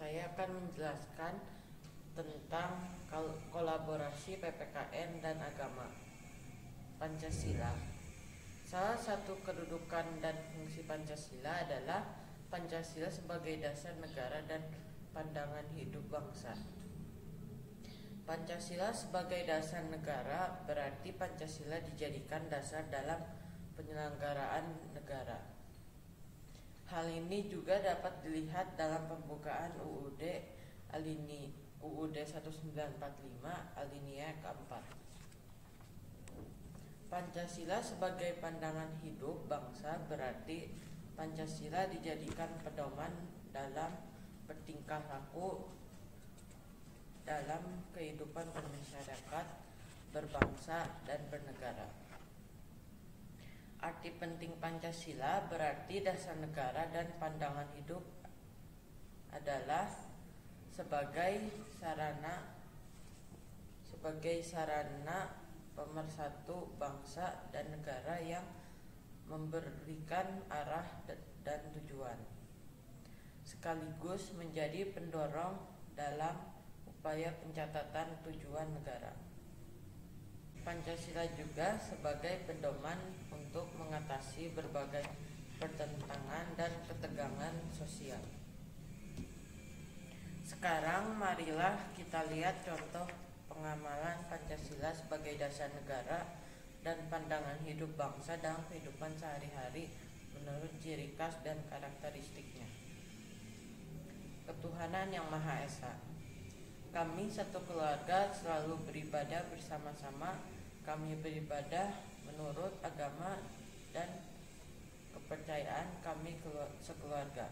saya akan menjelaskan tentang kolaborasi PPKN dan agama. Pancasila. Salah satu kedudukan dan fungsi Pancasila adalah Pancasila sebagai dasar negara dan pandangan hidup bangsa. Pancasila sebagai dasar negara berarti Pancasila dijadikan dasar dalam penyelenggaraan negara. Hal ini juga dapat dilihat dalam pembukaan UUD 1945 alinea keempat. Pancasila sebagai pandangan hidup bangsa berarti Pancasila dijadikan pedoman dalam bertingkah laku dalam kehidupan bermasyarakat, berbangsa, dan bernegara. Arti penting Pancasila berarti dasar negara dan pandangan hidup adalah sebagai sarana pemersatu bangsa dan negara yang memberikan arah dan tujuan, sekaligus menjadi pendorong dalam upaya pencatatan tujuan negara. Pancasila juga sebagai pedoman untuk mengatasi berbagai pertentangan dan ketegangan sosial. Sekarang marilah kita lihat contoh pengamalan Pancasila sebagai dasar negara dan pandangan hidup bangsa dalam kehidupan sehari-hari menurut ciri khas dan karakteristiknya. Ketuhanan Yang Maha Esa. Kami satu keluarga selalu beribadah bersama-sama. Kami beribadah menurut agama dan kepercayaan kami sekeluarga.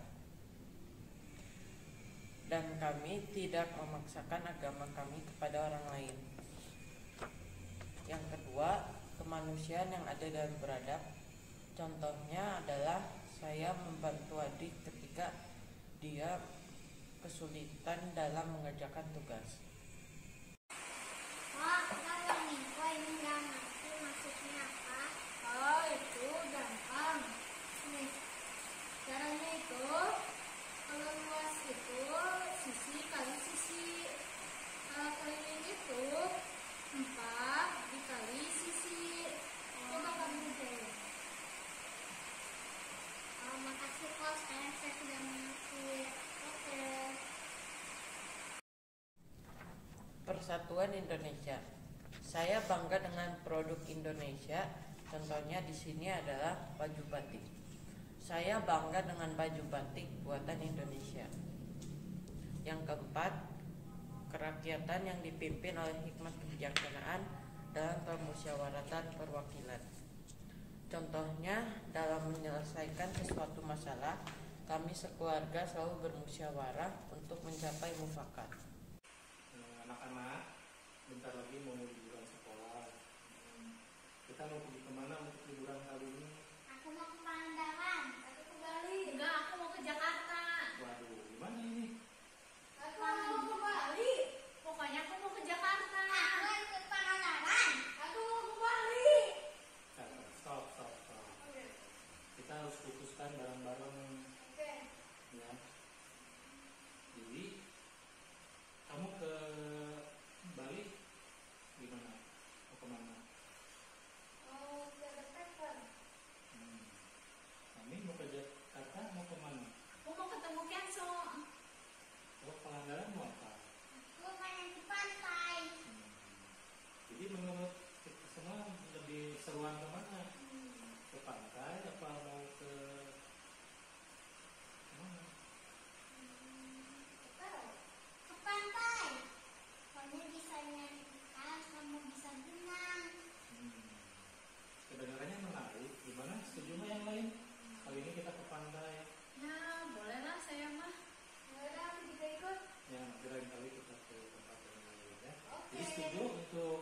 Dan kami tidak memaksakan agama kami kepada orang lain. Yang kedua, kemanusiaan yang adil dan beradab. Contohnya adalah saya membantu adik ketika dia kesulitan dalam mengerjakan tugas. Ini nggak ngerti maksudnya apa? Oh, itu gampang. Nih, caranya itu kalau luas itu sisi kali sisi. Kalau keliling itu 4 dikali sisi. Coba kamu deh. Makasih kok, saya sudah mengerti. Oke. Persatuan Indonesia. Saya bangga dengan produk Indonesia. Contohnya di sini adalah baju batik. Saya bangga dengan baju batik buatan Indonesia. Yang keempat, kerakyatan yang dipimpin oleh hikmat kebijaksanaan dalam permusyawaratan perwakilan. Contohnya dalam menyelesaikan sesuatu masalah, kami sekeluarga selalu bermusyawarah untuk mencapai mufakat. Anak-anak, bentar lagi mau liburan sekolah. Kita mau pergi kemana untuk liburan kali ini? Aku mau ke Pangandaran. Aku ke Bali. Enggak, aku mau ke Jakarta. Waduh, gimana ini? Aku mau ke Bali. Pokoknya aku mau ke Jakarta. Aku mau ke Pangandaran. Aku mau ke Bali. Stop. Kita harus putuskan bareng-bareng. Oke. Ya. Jadi kamu ke Bali gimana? Mau kemana? Mau ke Jakarta. Kami mau ke Jakarta, mau kemana? Aku mau ketemu Kenzo. Oh, Pangandaran mau apa? Aku pengen ke pantai. Jadi menurut kita semua lebih seruan kemana? Ke pantai apa mau ke mana? Ke pantai. Kamu bisa nyari ikan, kamu bisa berenang. Kedengarannya menarik. Gimana? Setuju nggak yang lain? Kali ini kita ke pantai. Ya, bolehlah saya mah. Ya, kita ikut. Ya, nanti lain kali kita ke tempat yang lain ya. Oke. Jadi setuju untuk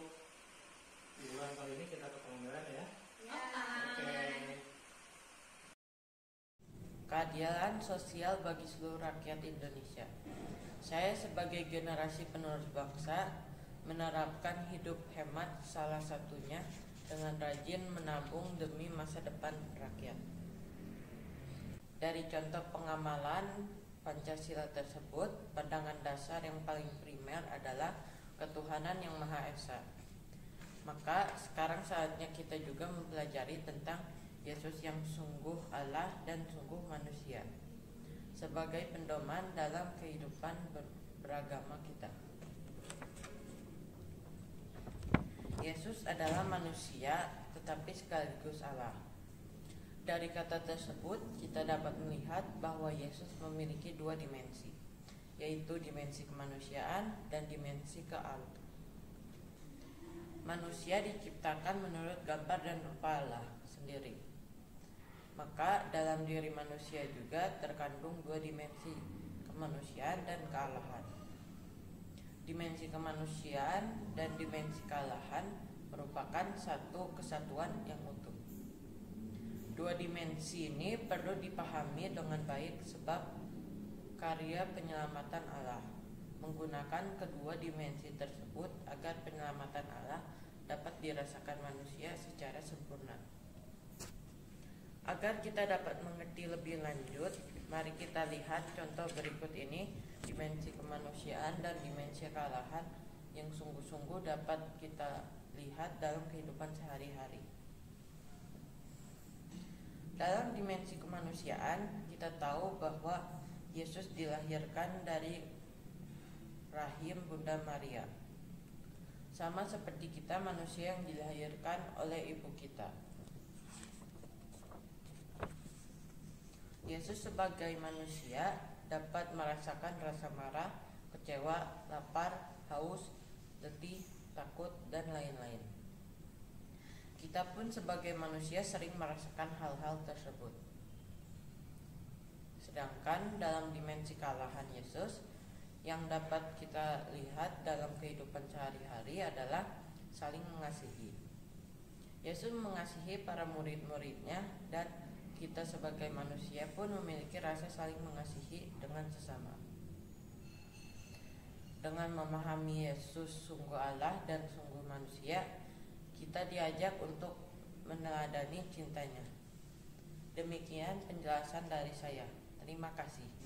liburan kali ini kita ke Pangandaran ya? Ya. Oke. Keadilan sosial bagi seluruh rakyat Indonesia. Saya sebagai generasi penerus bangsa menerapkan hidup hemat, salah satunya dengan rajin menabung demi masa depan rakyat. Dari contoh pengamalan Pancasila tersebut, pandangan dasar yang paling primer adalah ketuhanan yang Maha Esa. Maka sekarang saatnya kita juga mempelajari tentang Yesus yang sungguh Allah dan sungguh manusia sebagai pedoman dalam kehidupan beragama kita. Yesus adalah manusia tetapi sekaligus Allah. Dari kata tersebut kita dapat melihat bahwa Yesus memiliki dua dimensi, yaitu dimensi kemanusiaan dan dimensi kealahan. Manusia diciptakan menurut gambar dan rupa Allah sendiri. Maka dalam diri manusia juga terkandung dua dimensi, kemanusiaan dan kealahan. Dimensi kemanusiaan dan dimensi kealahan merupakan satu kesatuan yang utuh. Dua dimensi ini perlu dipahami dengan baik sebab karya penyelamatan Allah menggunakan kedua dimensi tersebut agar penyelamatan Allah dapat dirasakan manusia secara sempurna. Agar kita dapat mengerti lebih lanjut, mari kita lihat contoh berikut ini, dimensi kemanusiaan dan dimensi kealahan yang sungguh-sungguh dapat kita lihat dalam kehidupan sehari-hari. Dalam dimensi kemanusiaan, kita tahu bahwa Yesus dilahirkan dari rahim Bunda Maria. Sama seperti kita manusia yang dilahirkan oleh ibu kita. Yesus sebagai manusia dapat merasakan rasa marah, kecewa, lapar, haus, letih, takut, dan lain-lain. Kita pun sebagai manusia sering merasakan hal-hal tersebut. Sedangkan dalam dimensi kealahan Yesus yang dapat kita lihat dalam kehidupan sehari-hari adalah saling mengasihi. Yesus mengasihi para murid-muridnya dan kita sebagai manusia pun memiliki rasa saling mengasihi dengan sesama. Dengan memahami Yesus sungguh Allah dan sungguh manusia, kita diajak untuk meneladani cintanya. Demikian penjelasan dari saya. Terima kasih.